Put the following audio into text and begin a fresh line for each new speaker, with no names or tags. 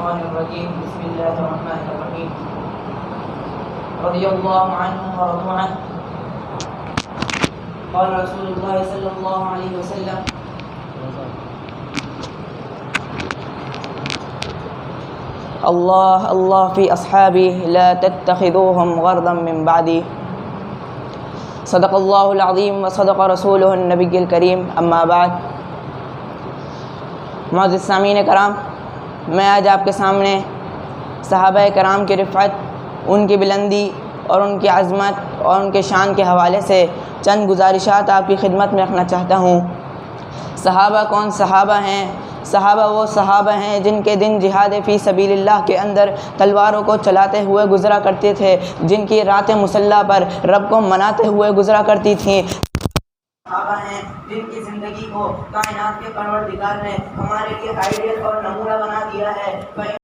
الشيطان الرجيم بسم الله الرحمن الرحيم رضي الله عنهم ورضوا عنه قال رسول الله صلى الله عليه وسلم الله الله في أصحابي لا تتخذوهم غرضا من بعدي صدق الله العظيم وصدق رسوله النبي الكريم اما بعد. معزز سامعین کرام، میں آج آپ کے سامنے صحابہ کرام کی رفعت، ان کی بلندی اور ان کی عظمت اور ان کے شان کے حوالے سے چند گزارشات آپ کی خدمت میں رکھنا چاہتا ہوں. صحابہ کون صحابہ ہیں؟ صحابہ وہ صحابہ ہیں جن کے دن جہاد فی سبیل اللہ کے اندر تلواروں کو چلاتے ہوئے گزرا کرتے تھے، جن کی راتیں مسلح پر رب کو مناتے ہوئے گزرا کرتی تھیں. صحابہ ہیں جن کی زندگی کو کائنات کے پروردگار نے ہمارے لیے آئیڈیل اور نمونہ بنا دیا ہے.